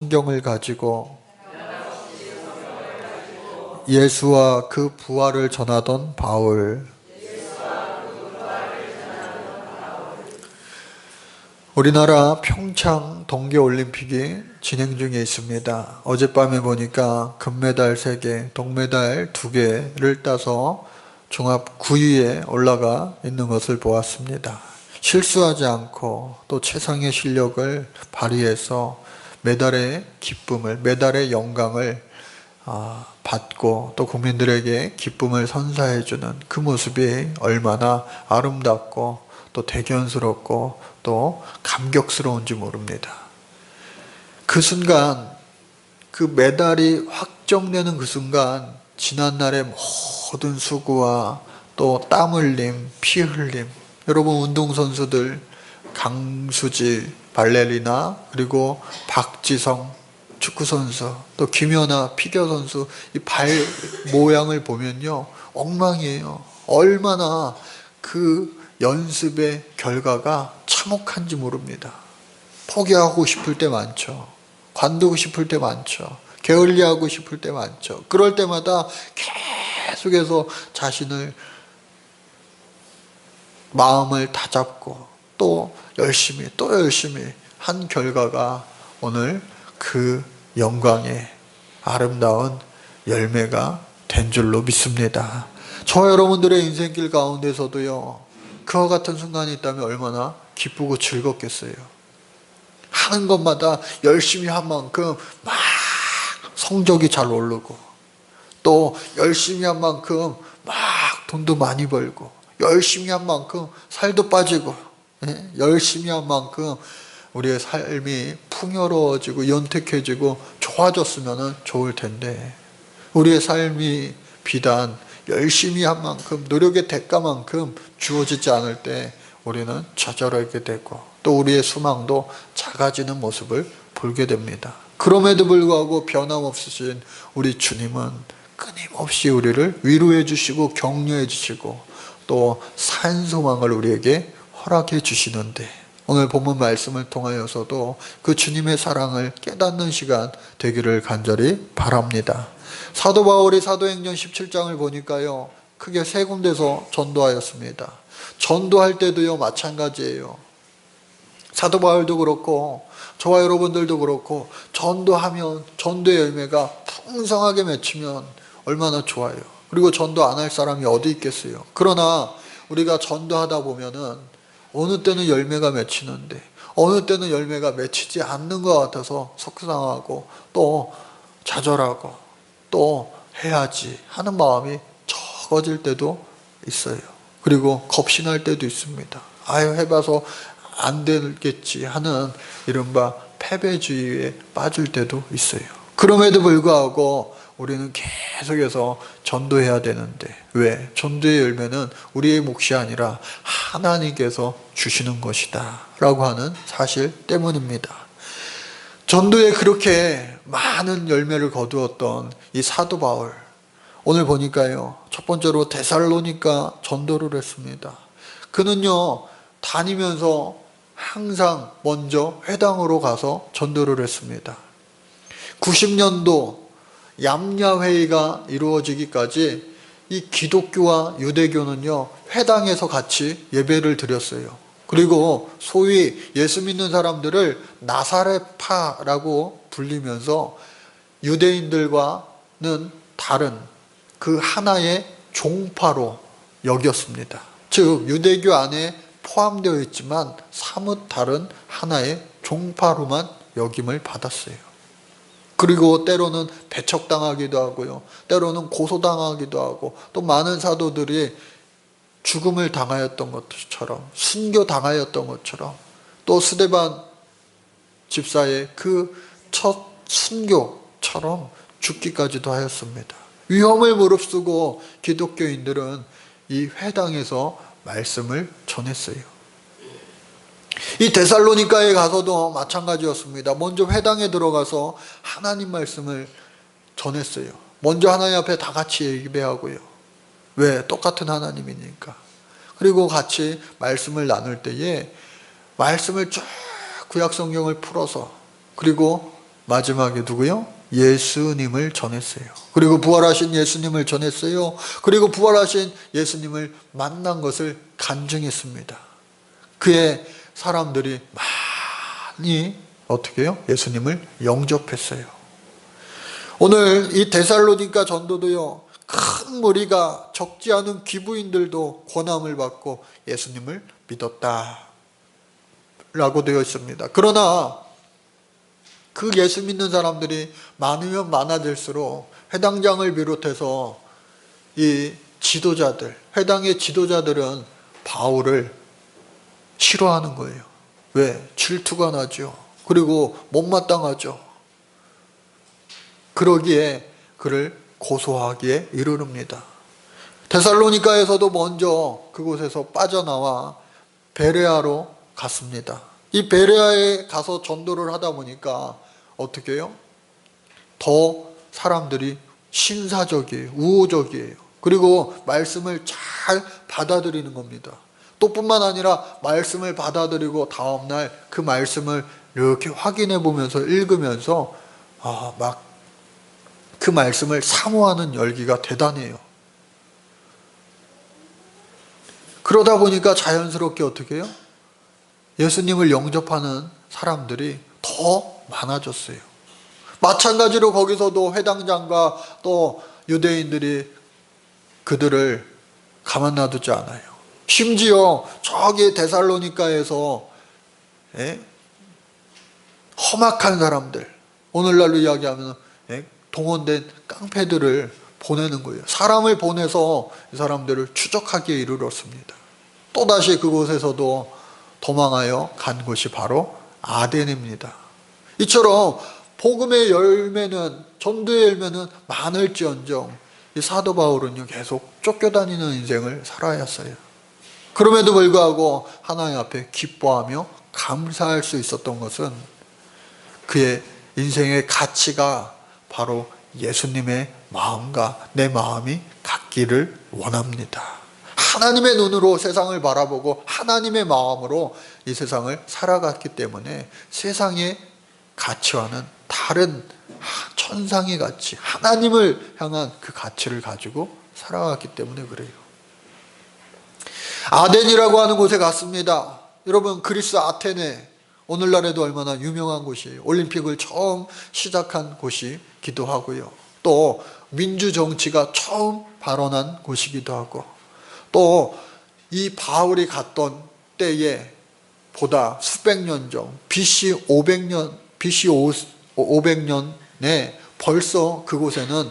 성경을 가지고 예수와 그 부활을 전하던 바울. 우리나라 평창 동계올림픽이 진행 중에 있습니다. 어젯밤에 보니까 금메달 3개, 동메달 2개를 따서 종합 9위에 올라가 있는 것을 보았습니다. 실수하지 않고 또 최상의 실력을 발휘해서 메달의 기쁨을, 메달의 영광을 받고 또 국민들에게 기쁨을 선사해주는 그 모습이 얼마나 아름답고 또 대견스럽고 또 감격스러운지 모릅니다. 그 순간, 그 메달이 확정되는 그 순간, 지난날의 모든 수고와 또 땀 흘림, 피 흘림, 여러분 운동선수들 강수지, 발레리나, 그리고 박지성 축구선수, 또 김연아 피겨선수, 이 발 모양을 보면요 엉망이에요. 얼마나 그 연습의 결과가 참혹한지 모릅니다. 포기하고 싶을 때 많죠. 관두고 싶을 때 많죠. 게을리하고 싶을 때 많죠. 그럴 때마다 계속해서 자신을, 마음을 다잡고 또 열심히 한 결과가 오늘 그 영광의 아름다운 열매가 된 줄로 믿습니다. 저 여러분들의 인생길 가운데서도요, 그와 같은 순간이 있다면 얼마나 기쁘고 즐겁겠어요. 하는 것마다 열심히 한 만큼 막 성적이 잘 오르고, 또 열심히 한 만큼 막 돈도 많이 벌고, 열심히 한 만큼 살도 빠지고, 열심히 한 만큼 우리의 삶이 풍요로워지고 연택해지고 좋아졌으면 좋을 텐데, 우리의 삶이 비단 열심히 한 만큼, 노력의 대가만큼 주어지지 않을 때 우리는 좌절하게 되고 또 우리의 수망도 작아지는 모습을 보게 됩니다. 그럼에도 불구하고 변함없으신 우리 주님은 끊임없이 우리를 위로해 주시고 격려해 주시고 또 산소망을 우리에게 허락해 주시는데, 오늘 본문 말씀을 통하여서도 그 주님의 사랑을 깨닫는 시간 되기를 간절히 바랍니다. 사도 바울이 사도행전 17장을 보니까요, 크게 3군데서 전도하였습니다. 전도할 때도요 마찬가지예요. 사도 바울도 그렇고 저와 여러분들도 그렇고, 전도하면 전도의 열매가 풍성하게 맺히면 얼마나 좋아요. 그리고 전도 안 할 사람이 어디 있겠어요. 그러나 우리가 전도하다 보면은 어느 때는 열매가 맺히는데 어느 때는 열매가 맺히지 않는 것 같아서 속상하고 또 좌절하고 또 해야지 하는 마음이 적어질 때도 있어요. 그리고 겁신할 때도 있습니다. 아유, 해봐서 안 되겠지 하는 이른바 패배주의에 빠질 때도 있어요. 그럼에도 불구하고 우리는 계속해서 전도해야 되는데, 왜? 전도의 열매는 우리의 몫이 아니라 하나님께서 주시는 것이다 라고 하는 사실 때문입니다. 전도에 그렇게 많은 열매를 거두었던 이 사도 바울, 오늘 보니까요, 첫 번째로 데살로니가 전도를 했습니다. 그는요 다니면서 항상 먼저 회당으로 가서 전도를 했습니다. 90년도 얌야회의가 이루어지기까지 이 기독교와 유대교는요 회당에서 같이 예배를 드렸어요. 그리고 소위 예수 믿는 사람들을 나사렛파라고 불리면서 유대인들과는 다른 그 하나의 종파로 여겼습니다. 즉 유대교 안에 포함되어 있지만 사뭇 다른 하나의 종파로만 여김을 받았어요. 그리고 때로는 배척당하기도 하고요, 때로는 고소당하기도 하고, 또 많은 사도들이 죽음을 당하였던 것처럼, 순교당하였던 것처럼, 또 스데반 집사의 그 첫 순교처럼 죽기까지도 하였습니다. 위험을 무릅쓰고 기독교인들은 이 회당에서 말씀을 전했어요. 이 데살로니가에 가서도 마찬가지였습니다. 먼저 회당에 들어가서 하나님 말씀을 전했어요. 먼저 하나님 앞에 다 같이 예배하고요. 왜? 똑같은 하나님이니까. 그리고 같이 말씀을 나눌 때에 말씀을 쭉 구약 성경을 풀어서, 그리고 마지막에 누구요? 예수님을 전했어요. 그리고 부활하신 예수님을 전했어요. 그리고 부활하신 예수님을 만난 것을 간증했습니다. 그의 사람들이 많이 어떻게 해요? 예수님을 영접했어요. 오늘 이 데살로니가 전도도요, 큰 무리가 적지 않은 귀부인들도 권함을 받고 예수님을 믿었다 라고 되어 있습니다. 그러나 그 예수 믿는 사람들이 많으면 많아질수록 회당장을 비롯해서 이 지도자들, 회당의 지도자들은 바울을 싫어하는 거예요. 왜? 질투가 나죠. 그리고 못마땅하죠. 그러기에 그를 고소하기에 이르릅니다. 데살로니가에서도 먼저 그곳에서 빠져나와 베레아로 갔습니다. 이 베레아에 가서 전도를 하다 보니까 어떻게 해요? 더 사람들이 신사적이에요. 우호적이에요. 그리고 말씀을 잘 받아들이는 겁니다. 또 뿐만 아니라 말씀을 받아들이고 다음날 그 말씀을 이렇게 확인해 보면서 읽으면서 막 그 말씀을 사모하는 열기가 대단해요. 그러다 보니까 자연스럽게 어떻게 해요? 예수님을 영접하는 사람들이 더 많아졌어요. 마찬가지로 거기서도 회당장과 또 유대인들이 그들을 가만 놔두지 않아요. 심지어 저기 데살로니가에서 험악한 사람들, 오늘날로 이야기하면 동원된 깡패들을 보내는 거예요. 사람을 보내서 이 사람들을 추적하기에 이르렀습니다. 또다시 그곳에서도 도망하여 간 곳이 바로 아덴입니다. 이처럼 복음의 열매는, 전도의 열매는 많을지언정 이 사도 바울은요, 계속 쫓겨다니는 인생을 살아야 했어요. 그럼에도 불구하고 하나님 앞에 기뻐하며 감사할 수 있었던 것은 그의 인생의 가치가 바로 예수님의 마음과 내 마음이 같기를 원합니다. 하나님의 눈으로 세상을 바라보고 하나님의 마음으로 이 세상을 살아갔기 때문에 세상의 가치와는 다른 천상의 가치, 하나님을 향한 그 가치를 가지고 살아갔기 때문에 그래요. 아덴이라고 하는 곳에 갔습니다. 여러분, 그리스 아테네, 오늘날에도 얼마나 유명한 곳이에요. 올림픽을 처음 시작한 곳이기도 하고요. 또 민주정치가 처음 발원한 곳이기도 하고, 또 이 바울이 갔던 때에 보다 수백 년 전, BC 500년에 벌써 그곳에는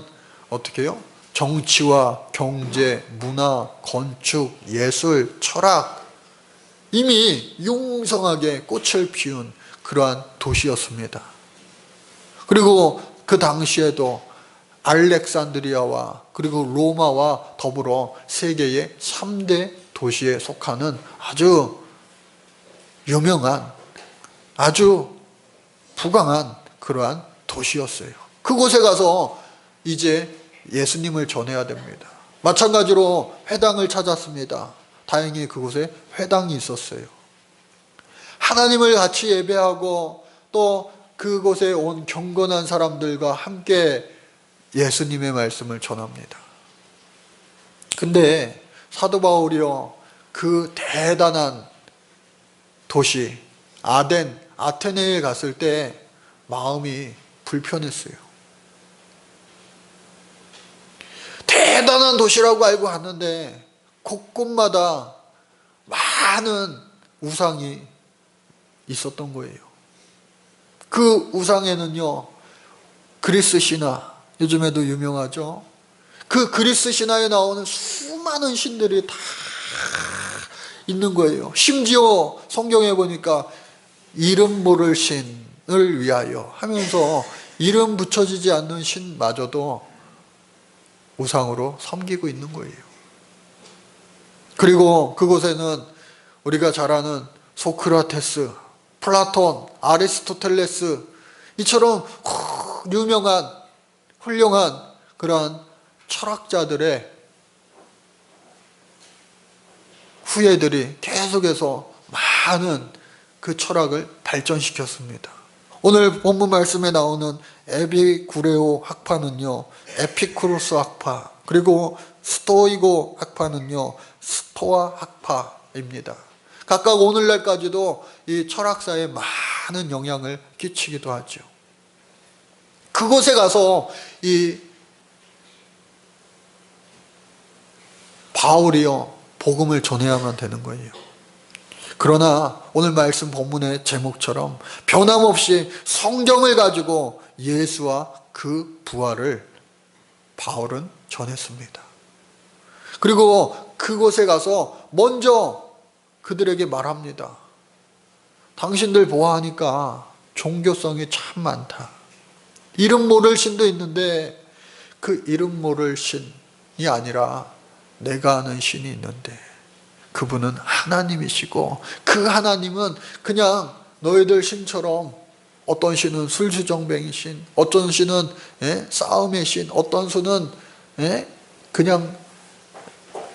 어떻게 해요? 정치와 경제, 문화, 건축, 예술, 철학, 이미 융성하게 꽃을 피운 그러한 도시였습니다. 그리고 그 당시에도 알렉산드리아와 그리고 로마와 더불어 세계의 3대 도시에 속하는 아주 유명한, 아주 부강한 그러한 도시였어요. 그곳에 가서 이제 예수님을 전해야 됩니다. 마찬가지로 회당을 찾았습니다. 다행히 그곳에 회당이 있었어요. 하나님을 같이 예배하고 또 그곳에 온 경건한 사람들과 함께 예수님의 말씀을 전합니다. 근데 사도 바울이요, 그 대단한 도시 아덴, 아테네에 갔을 때 마음이 불편했어요. 대단한 도시라고 알고 갔는데 곳곳마다 많은 우상이 있었던 거예요. 그 우상에는요, 그리스 신화, 요즘에도 유명하죠. 그 그리스 신화에 나오는 수많은 신들이 다 있는 거예요. 심지어 성경에 보니까 이름 모를 신을 위하여 하면서 이름 붙여지지 않는 신마저도 우상으로 섬기고 있는 거예요. 그리고 그곳에는 우리가 잘 아는 소크라테스, 플라톤, 아리스토텔레스, 이처럼 유명한 훌륭한 그러한 철학자들의 후예들이 계속해서 많은 그 철학을 발전시켰습니다. 오늘 본문 말씀에 나오는 에비구레오 학파는요, 에피쿠로스 학파, 그리고 스토이고 학파는요, 스토아 학파입니다. 각각 오늘날까지도 이 철학사에 많은 영향을 끼치기도 하죠. 그곳에 가서 이 바울이요, 복음을 전해야만 되는 거예요. 그러나 오늘 말씀 본문의 제목처럼 변함없이 성경을 가지고 예수와 그 부활을 바울은 전했습니다. 그리고 그곳에 가서 먼저 그들에게 말합니다. 당신들 보아하니까 종교성이 참 많다. 이름 모를 신도 있는데 그 이름 모를 신이 아니라 내가 아는 신이 있는데 그분은 하나님이시고 그 하나님은 그냥 너희들 신처럼 어떤 신은 술주정뱅이 신, 어떤 신은 싸움의 신, 어떤 신은 그냥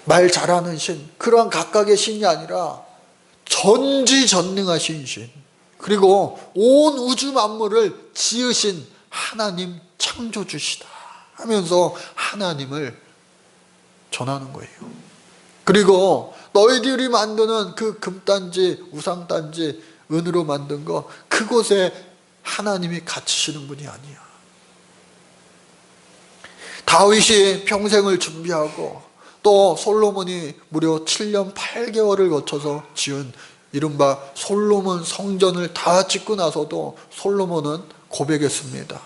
말 잘하는 신, 그러한 각각의 신이 아니라 전지전능하신 신, 그리고 온 우주 만물을 지으신 하나님 창조주시다 하면서 하나님을 전하는 거예요. 그리고 너희들이 만드는 그 금단지, 우상단지, 은으로 만든 거, 그곳에 하나님이 갇히시는 분이 아니야. 다윗이 평생을 준비하고 또 솔로몬이 무려 7년 8개월을 거쳐서 지은 이른바 솔로몬 성전을 다 짓고 나서도 솔로몬은 고백했습니다.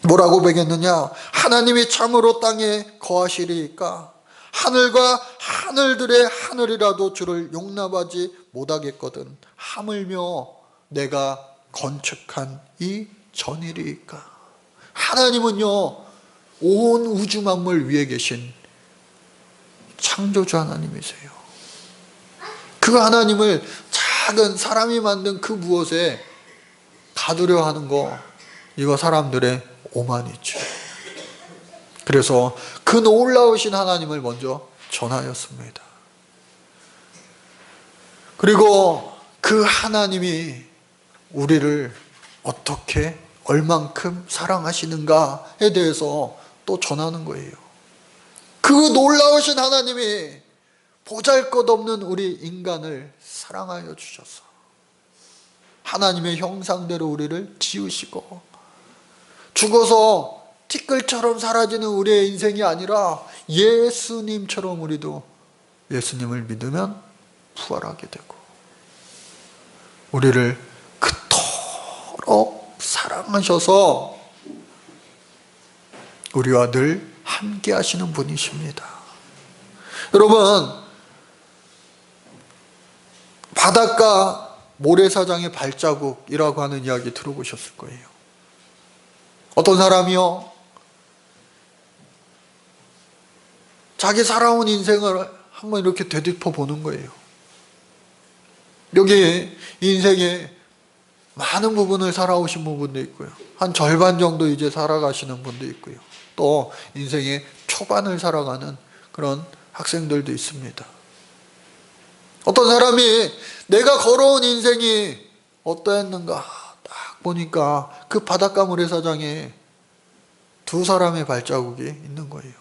뭐라고 고백했느냐? 하나님이 참으로 땅에 거하시리이까 하늘과 하늘들의 하늘이라도 주를 용납하지 못하겠거든 하물며 내가 건축한 이 전일이니까. 하나님은요, 온 우주 만물 위에 계신 창조주 하나님이세요. 그 하나님을 작은 사람이 만든 그 무엇에 가두려 하는 거, 이거 사람들의 오만이죠. 그래서 그 놀라우신 하나님을 먼저 전하였습니다. 그리고 그 하나님이 우리를 어떻게 얼만큼 사랑하시는가에 대해서 또 전하는 거예요. 그 놀라우신 하나님이 보잘것없는 우리 인간을 사랑하여 주셔서 하나님의 형상대로 우리를 지으시고 죽어서 티끌처럼 사라지는 우리의 인생이 아니라 예수님처럼 우리도 예수님을 믿으면 부활하게 되고 우리를 그토록 사랑하셔서 우리와 늘 함께 하시는 분이십니다. 여러분, 바닷가 모래사장의 발자국이라고 하는 이야기 들어보셨을 거예요. 어떤 사람이요, 자기 살아온 인생을 한번 이렇게 되짚어 보는 거예요. 여기 인생의 많은 부분을 살아오신 분도 있고요, 한 절반 정도 이제 살아가시는 분도 있고요, 또 인생의 초반을 살아가는 그런 학생들도 있습니다. 어떤 사람이 내가 걸어온 인생이 어떠했는가 딱 보니까 그 바닷가 모래사장에 두 사람의 발자국이 있는 거예요.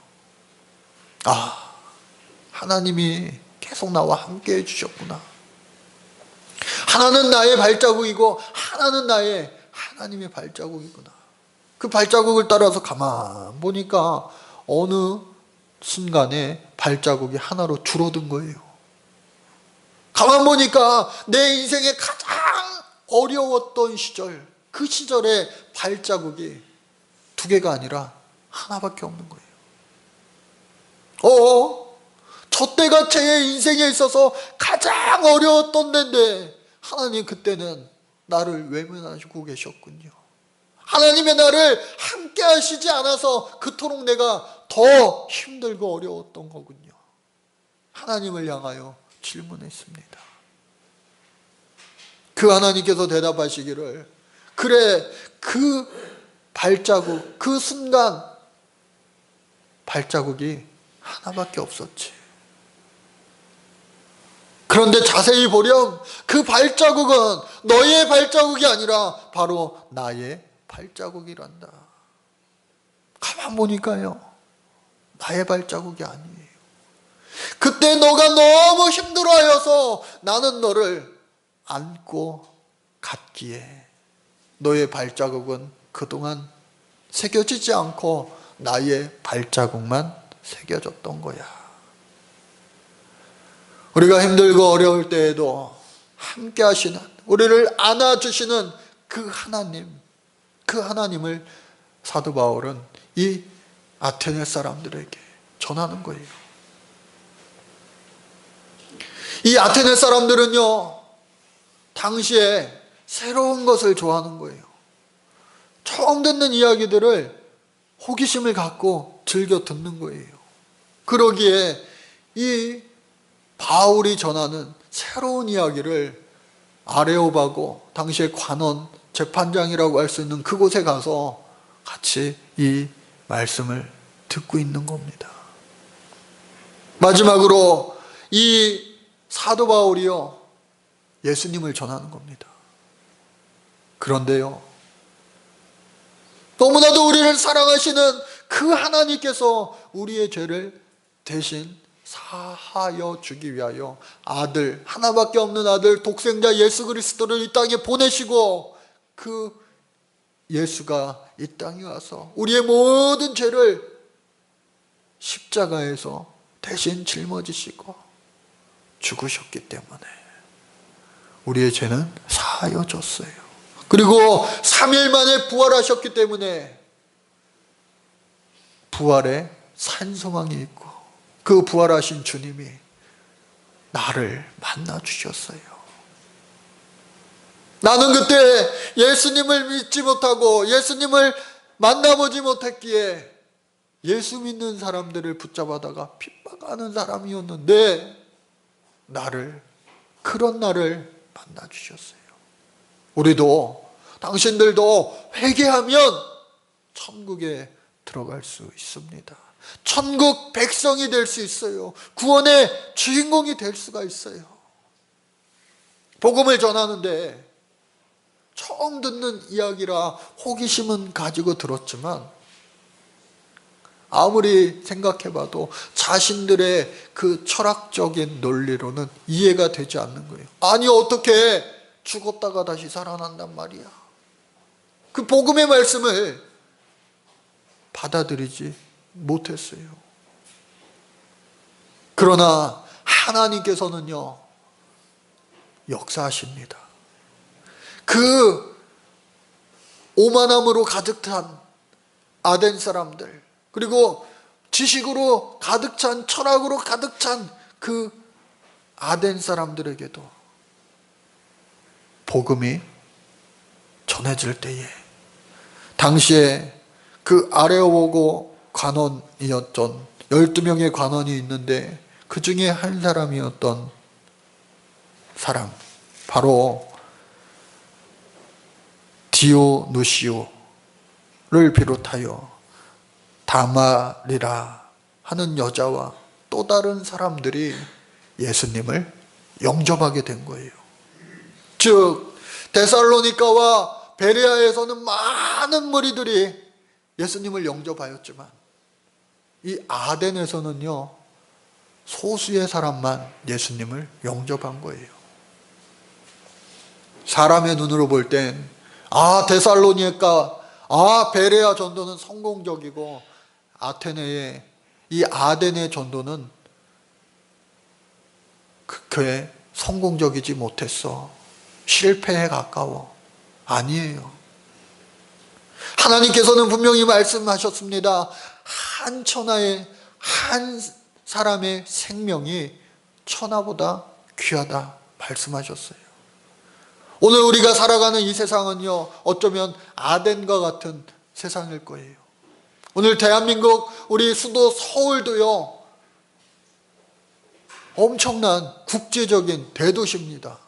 아, 하나님이 계속 나와 함께 해주셨구나. 하나는 나의 발자국이고 하나는 나의 하나님의 발자국이구나. 그 발자국을 따라서 가만 보니까 어느 순간에 발자국이 하나로 줄어든 거예요. 가만 보니까 내 인생의 가장 어려웠던 시절, 그 시절의 발자국이 두 개가 아니라 하나밖에 없는 거예요. 저 때가 제 인생에 있어서 가장 어려웠던 데인데 하나님 그때는 나를 외면하시고 계셨군요. 하나님의 나를 함께 하시지 않아서 그토록 내가 더 힘들고 어려웠던 거군요. 하나님을 향하여 질문했습니다. 그 하나님께서 대답하시기를, 그래, 그 발자국, 그 순간 발자국이 하나밖에 없었지. 그런데 자세히 보렴 그 발자국은 너의 발자국이 아니라 바로 나의 발자국이란다. 가만 보니까요, 나의 발자국이 아니에요. 그때 너가 너무 힘들어하여서 나는 너를 안고 갔기에 너의 발자국은 그동안 새겨지지 않고 나의 발자국만 새겨졌던 거야. 우리가 힘들고 어려울 때에도 함께 하시는, 우리를 안아주시는 그 하나님을 사도 바울은 이 아테네 사람들에게 전하는 거예요. 이 아테네 사람들은요, 당시에 새로운 것을 좋아하는 거예요. 처음 듣는 이야기들을 호기심을 갖고 즐겨 듣는 거예요. 그러기에 이 바울이 전하는 새로운 이야기를 아레오바고 당시의 관원, 재판장이라고 할 수 있는 그곳에 가서 같이 이 말씀을 듣고 있는 겁니다. 마지막으로 이 사도 바울이요, 예수님을 전하는 겁니다. 그런데요, 너무나도 우리를 사랑하시는 그 하나님께서 우리의 죄를 대신 사하여 주기 위하여 아들, 하나밖에 없는 아들 독생자 예수 그리스도를 이 땅에 보내시고, 그 예수가 이 땅에 와서 우리의 모든 죄를 십자가에서 대신 짊어지시고 죽으셨기 때문에 우리의 죄는 사하여 졌어요. 그리고 3일 만에 부활하셨기 때문에 부활의 산소망이 있고, 그 부활하신 주님이 나를 만나 주셨어요. 나는 그때 예수님을 믿지 못하고 예수님을 만나보지 못했기에 예수 믿는 사람들을 붙잡아다가 핍박하는 사람이었는데, 그런 나를 만나 주셨어요. 우리도, 당신들도 회개하면 천국에 들어갈 수 있습니다. 천국 백성이 될 수 있어요. 구원의 주인공이 될 수가 있어요. 복음을 전하는데 처음 듣는 이야기라 호기심은 가지고 들었지만, 아무리 생각해봐도 자신들의 그 철학적인 논리로는 이해가 되지 않는 거예요. 아니, 어떻게 죽었다가 다시 살아난단 말이야. 그 복음의 말씀을 받아들이지 못했어요. 그러나 하나님께서는요, 역사하십니다. 그 오만함으로 가득 찬 아덴 사람들, 그리고 지식으로 가득 찬, 철학으로 가득 찬 그 아덴 사람들에게도 복음이 전해질 때에, 당시에 그 아레오고 관원이었던 12명의 관원이 있는데 그 중에 한 사람이었던 사람, 바로 디오누시오를 비롯하여 다말이라 하는 여자와 또 다른 사람들이 예수님을 영접하게 된 거예요. 즉 데살로니가와 베레아에서는 많은 무리들이 예수님을 영접하였지만, 이 아덴에서는요, 소수의 사람만 예수님을 영접한 거예요. 사람의 눈으로 볼 땐 데살로니가, 베레아 전도는 성공적이고 아테네의 이 아덴의 전도는 그게 성공적이지 못했어, 실패에 가까워. 아니에요. 하나님께서는 분명히 말씀하셨습니다. 한 천하의, 한 사람의 생명이 천하보다 귀하다 말씀하셨어요. 오늘 우리가 살아가는 이 세상은요, 어쩌면 아덴과 같은 세상일 거예요. 오늘 대한민국, 우리 수도 서울도요, 엄청난 국제적인 대도시입니다.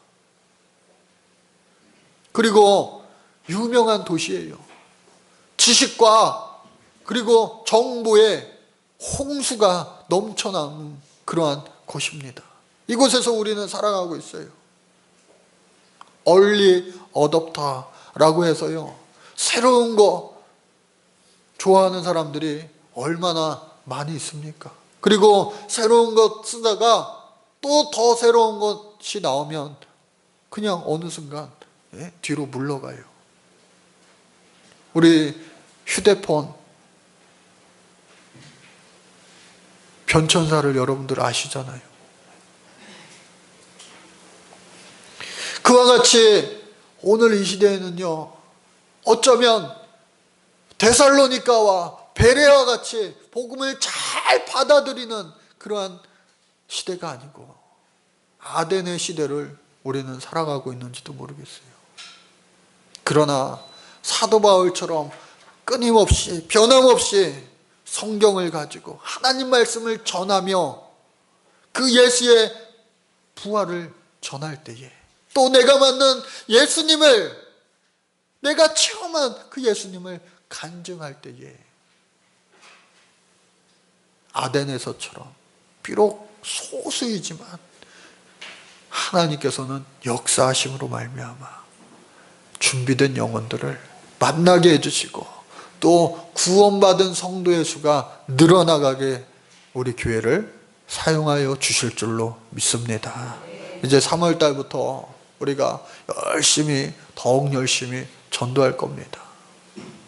그리고 유명한 도시예요. 지식과 그리고 정보의 홍수가 넘쳐나는 그러한 곳입니다. 이곳에서 우리는 살아가고 있어요. 얼리 어댑터라고 해서요, 새로운 거 좋아하는 사람들이 얼마나 많이 있습니까? 그리고 새로운 거 쓰다가 또 더 새로운 것이 나오면 그냥 어느 순간 뒤로 물러가요. 우리 휴대폰 변천사를 여러분들 아시잖아요. 그와 같이 오늘 이 시대에는요, 어쩌면 데살로니가와 베레와 같이 복음을 잘 받아들이는 그러한 시대가 아니고 아덴의 시대를 우리는 살아가고 있는지도 모르겠어요. 그러나 사도 바울처럼 끊임없이 변함없이 성경을 가지고 하나님 말씀을 전하며 그 예수의 부활을 전할 때에, 또 내가 만난 예수님을, 내가 체험한 그 예수님을 간증할 때에 아덴에서처럼 비록 소수이지만 하나님께서는 역사하심으로 말미암아 준비된 영혼들을 만나게 해주시고 또 구원받은 성도의 수가 늘어나가게 우리 교회를 사용하여 주실 줄로 믿습니다. 이제 3월 달부터 우리가 더욱 열심히 전도할 겁니다.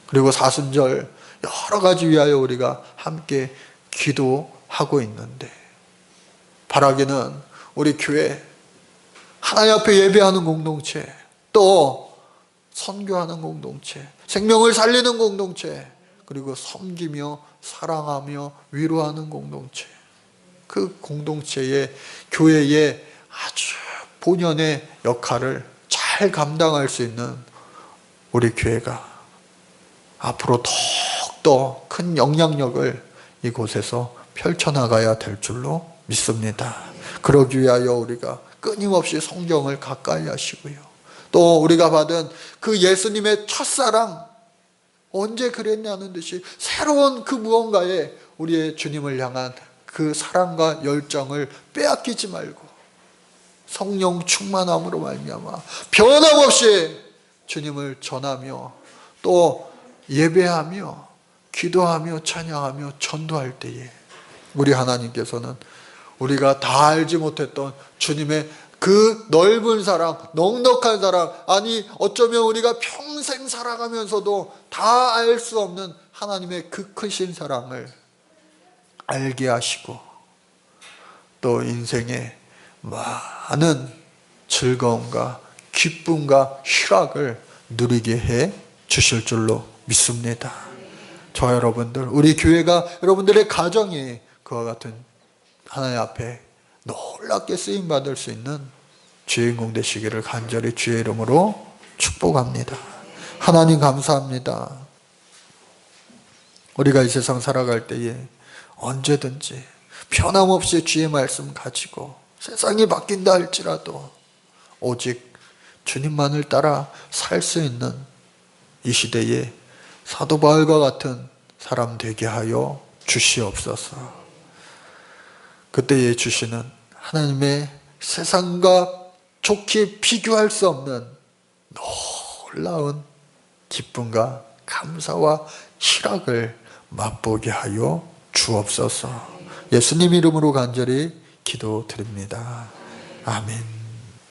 그리고 사순절 여러 가지 위하여 우리가 함께 기도하고 있는데, 바라기는 우리 교회 하나님 앞에 예배하는 공동체, 또 선교하는 공동체, 생명을 살리는 공동체, 그리고 섬기며 사랑하며 위로하는 공동체, 그 공동체의 교회의 아주 본연의 역할을 잘 감당할 수 있는 우리 교회가 앞으로 더욱더 큰 영향력을 이곳에서 펼쳐나가야 될 줄로 믿습니다. 그러기 위하여 우리가 끊임없이 성경을 가까이 하시고요, 또 우리가 받은 그 예수님의 첫사랑, 언제 그랬냐는 듯이 새로운 그 무언가에 우리의 주님을 향한 그 사랑과 열정을 빼앗기지 말고 성령 충만함으로 말미암아 변함없이 주님을 전하며 또 예배하며 기도하며 찬양하며 전도할 때에 우리 하나님께서는 우리가 다 알지 못했던 주님의 그 넓은 사랑, 넉넉한 사랑, 아니 어쩌면 우리가 평생 살아가면서도 다 알 수 없는 하나님의 그 크신 사랑을 알게 하시고 또 인생에 많은 즐거움과 기쁨과 희락을 누리게 해 주실 줄로 믿습니다. 저 여러분들, 우리 교회가, 여러분들의 가정이 그와 같은 하나님 앞에 놀랍게 쓰임받을 수 있는 주인공 되시기를 간절히 주의 이름으로 축복합니다. 하나님 감사합니다. 우리가 이 세상 살아갈 때에 언제든지 변함없이 주의 말씀 가지고 세상이 바뀐다 할지라도 오직 주님만을 따라 살 수 있는 이 시대에 사도 바울과 같은 사람 되게 하여 주시옵소서. 그때에 주시는 하나님의 세상과 좋게 비교할 수 없는 놀라운 기쁨과 감사와 희락을 맛보게 하여 주옵소서. 예수님 이름으로 간절히 기도드립니다. 아멘.